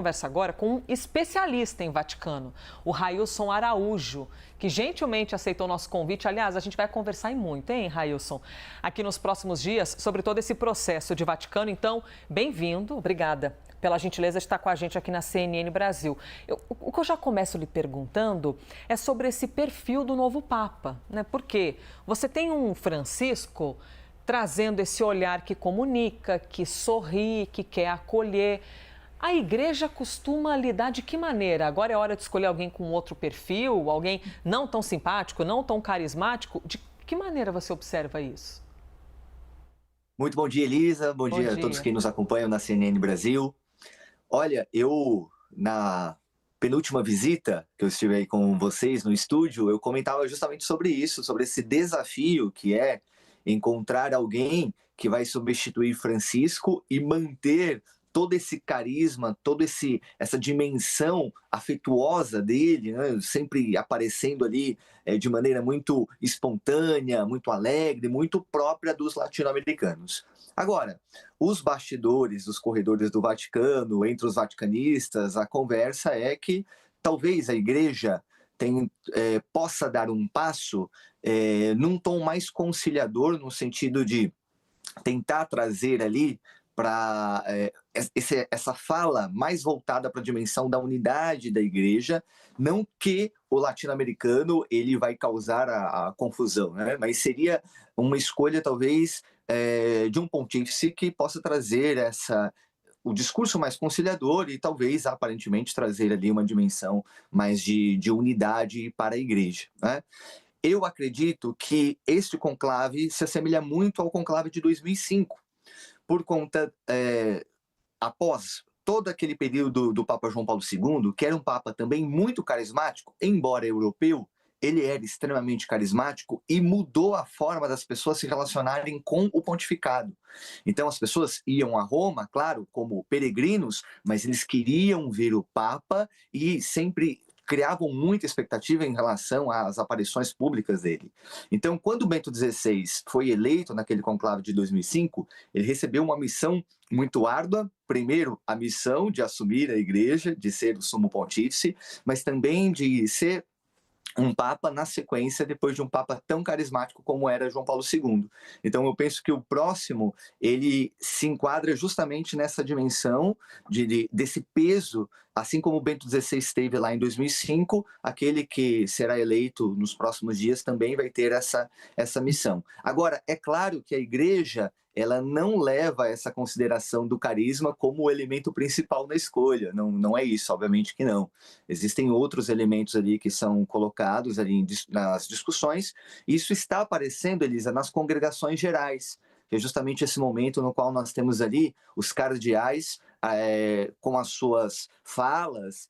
Conversa agora com um especialista em Vaticano, o Railson Araújo, que gentilmente aceitou nosso convite. Aliás, a gente vai conversar em muito, hein, Railson? Aqui nos próximos dias, sobre todo esse processo de Vaticano. Então, bem-vindo, obrigada pela gentileza de estar com a gente aqui na CNN Brasil. O que eu já começo lhe perguntando é sobre esse perfil do novo Papa, né? Porque você tem um Francisco trazendo esse olhar que comunica, que sorri, que quer acolher. A igreja costuma lidar de que maneira? Agora é hora de escolher alguém com outro perfil, alguém não tão simpático, não tão carismático? De que maneira você observa isso? Muito bom dia, Elisa. Bom Bom dia a todos dia. que nos acompanham na CNN Brasil. Olha, na penúltima visita que eu estive aí com vocês no estúdio, eu comentava justamente sobre isso, sobre esse desafio que é encontrar alguém que vai substituir Francisco e manter todo esse carisma, essa dimensão afetuosa dele, né? Sempre aparecendo ali de maneira muito espontânea, muito alegre, muito própria dos latino-americanos. Agora, os bastidores dos corredores do Vaticano, entre os vaticanistas, a conversa é que talvez a igreja possa dar um passo num tom mais conciliador, no sentido de tentar trazer ali para essa fala mais voltada para a dimensão da unidade da igreja, não que o latino-americano ele vai causar a confusão, né? Mas seria uma escolha talvez de um pontífice que possa trazer o discurso mais conciliador e talvez aparentemente trazer ali uma dimensão mais de unidade para a igreja, né? Eu acredito que este conclave se assemelha muito ao conclave de 2005, por conta, após todo aquele período do Papa João Paulo II, que era um Papa também muito carismático, embora europeu, ele era extremamente carismático e mudou a forma das pessoas se relacionarem com o pontificado. Então as pessoas iam a Roma, claro, como peregrinos, mas eles queriam ver o Papa e sempre criavam muita expectativa em relação às aparições públicas dele. Então, quando Bento XVI foi eleito naquele conclave de 2005, ele recebeu uma missão muito árdua. Primeiro, a missão de assumir a igreja, de ser o sumo pontífice, mas também de ser um papa na sequência, depois de um papa tão carismático como era João Paulo II. Então eu penso que o próximo, ele se enquadra justamente nessa dimensão desse peso, assim como o Bento XVI esteve lá em 2005, aquele que será eleito nos próximos dias também vai ter essa missão. Agora, é claro que a igreja ela não leva essa consideração do carisma como o elemento principal na escolha, não é isso, obviamente que não. Existem outros elementos ali que são colocados ali nas discussões, e isso está aparecendo, Elisa, nas congregações gerais, que é justamente esse momento no qual nós temos ali os cardeais com as suas falas,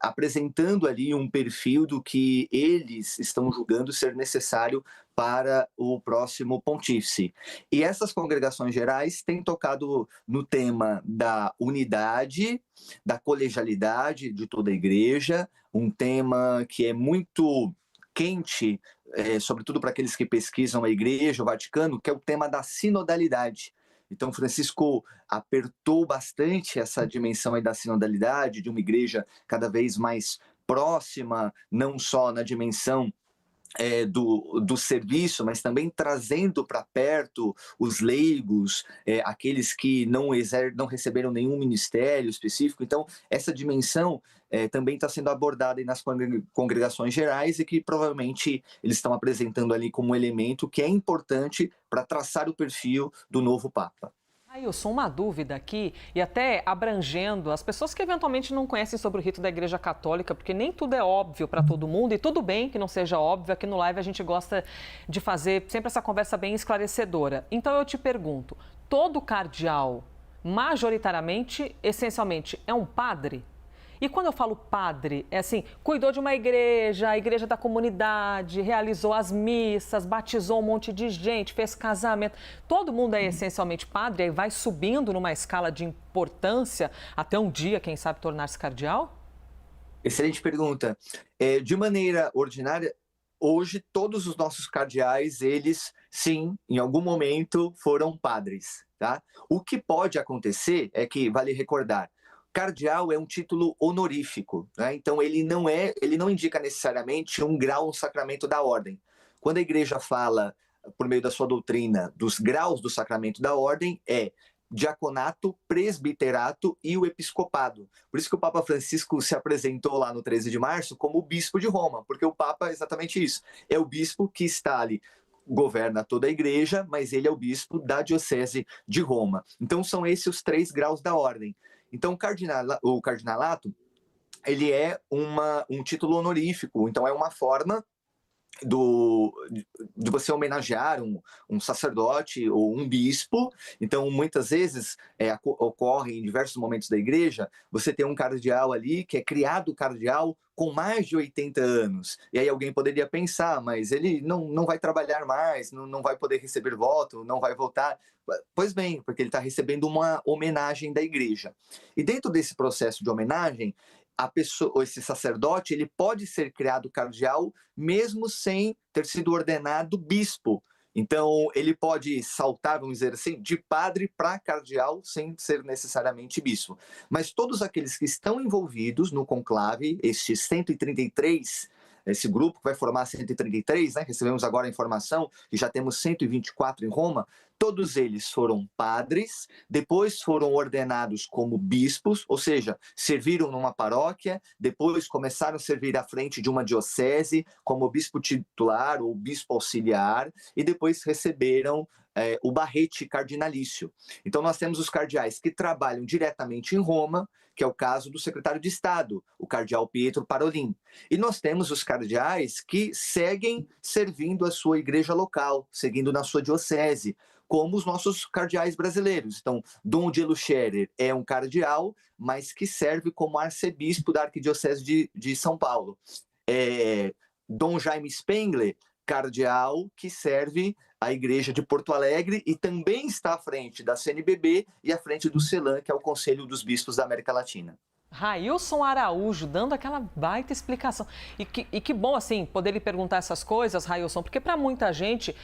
apresentando ali um perfil do que eles estão julgando ser necessário para o próximo pontífice. E essas congregações gerais têm tocado no tema da unidade, da colegialidade de toda a igreja, um tema que é muito quente, sobretudo para aqueles que pesquisam a igreja, o Vaticano, que é o tema da sinodalidade. Então, Francisco apertou bastante essa dimensão aí da sinodalidade, de uma igreja cada vez mais próxima, não só na dimensão do serviço, mas também trazendo para perto os leigos, aqueles que não receberam nenhum ministério específico. Então, essa dimensão também está sendo abordada aí nas congregações gerais e que provavelmente eles estão apresentando ali como um elemento que é importante para traçar o perfil do novo Papa. Railson, uma dúvida aqui, e até abrangendo as pessoas que eventualmente não conhecem sobre o rito da Igreja Católica, porque nem tudo é óbvio para todo mundo, e tudo bem que não seja óbvio, aqui no Live a gente gosta de fazer sempre essa conversa bem esclarecedora. Então eu te pergunto, todo cardeal, majoritariamente, essencialmente, é um padre? E quando eu falo padre, é assim, cuidou de uma igreja, a igreja da comunidade, realizou as missas, batizou um monte de gente, fez casamento. Todo mundo é essencialmente padre, aí vai subindo numa escala de importância até um dia, quem sabe, tornar-se cardeal? Excelente pergunta. De maneira ordinária, hoje todos os nossos cardeais, eles sim, em algum momento foram padres, tá? O que pode acontecer é que, vale recordar, Cardeal é um título honorífico, né? Então ele não indica necessariamente um grau no sacramento da ordem. Quando a igreja fala, por meio da sua doutrina, dos graus do sacramento da ordem, é diaconato, presbiterato e o episcopado. Por isso que o Papa Francisco se apresentou lá no 13 de março como o bispo de Roma, porque o Papa é exatamente isso. É o bispo que está ali, governa toda a igreja, mas ele é o bispo da diocese de Roma. Então são esses os 3 graus da ordem. Então o cardinalato, ele é um título honorífico, então é uma forma de você homenagear um sacerdote ou um bispo. Então, muitas vezes, ocorre em diversos momentos da igreja, você tem um cardeal ali que é criado cardeal com mais de 80 anos. E aí alguém poderia pensar, mas ele não vai trabalhar mais, não vai poder receber voto, não vai votar. Pois bem, porque ele está recebendo uma homenagem da igreja. E dentro desse processo de homenagem, esse sacerdote, ele pode ser criado cardeal mesmo sem ter sido ordenado bispo. Então, ele pode saltar, vamos dizer assim, de padre para cardeal sem ser necessariamente bispo. Mas todos aqueles que estão envolvidos no conclave, estes 133, esse grupo que vai formar 133, né? Recebemos agora a informação que já temos 124 em Roma. Todos eles foram padres, depois foram ordenados como bispos, ou seja, serviram numa paróquia, depois começaram a servir à frente de uma diocese como bispo titular ou bispo auxiliar, e depois receberam o barrete cardinalício. Então nós temos os cardeais que trabalham diretamente em Roma, que é o caso do secretário de Estado, o cardeal Pietro Parolin. E nós temos os cardeais que seguem servindo a sua igreja local, seguindo na sua diocese, como os nossos cardeais brasileiros. Então, Dom Dielo Scherer é um cardeal, mas que serve como arcebispo da Arquidiocese de São Paulo. Dom Jaime Spengler, cardeal que serve a igreja de Porto Alegre e também está à frente da CNBB e à frente do CELAM, que é o Conselho dos Bispos da América Latina. Railson Araújo, dando aquela baita explicação. E que bom, assim, poder lhe perguntar essas coisas, Railson, porque para muita gente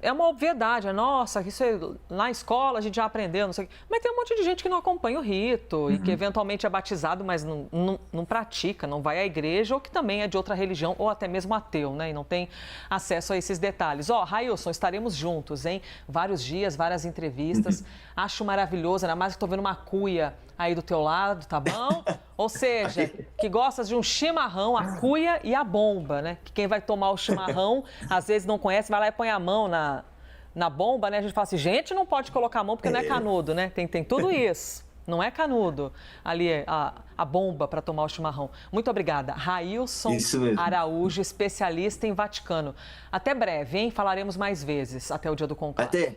é uma obviedade, nossa, isso na escola a gente já aprendeu, não sei o quê. Mas tem um monte de gente que não acompanha o rito e que eventualmente é batizado, mas não pratica, não vai à igreja, ou que também é de outra religião, ou até mesmo ateu, né? E não tem acesso a esses detalhes. Railson, estaremos juntos, hein? Vários dias, várias entrevistas. Acho maravilhoso, ainda mais que estou vendo uma cuia aí do teu lado, tá bom? Ou seja, que gostas de um chimarrão, a cuia e a bomba, né? Que quem vai tomar o chimarrão, às vezes não conhece, vai lá e põe a mão na bomba, né? A gente fala assim, gente, não pode colocar a mão porque não é canudo, né? Tem tudo isso. Não é canudo ali a bomba para tomar o chimarrão. Muito obrigada. Railson Araújo, especialista em Vaticano. Até breve, hein? Falaremos mais vezes, até o dia do conclave. Até.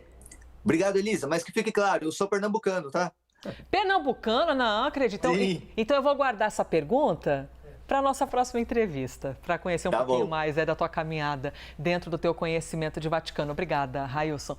Obrigado, Elisa. Mas que fique claro, eu sou pernambucano, tá? Pernambucano? Não, acredito. Então eu vou guardar essa pergunta para a nossa próxima entrevista, para conhecer um pouquinho mais da tua caminhada dentro do teu conhecimento de Vaticano. Obrigada, Railson.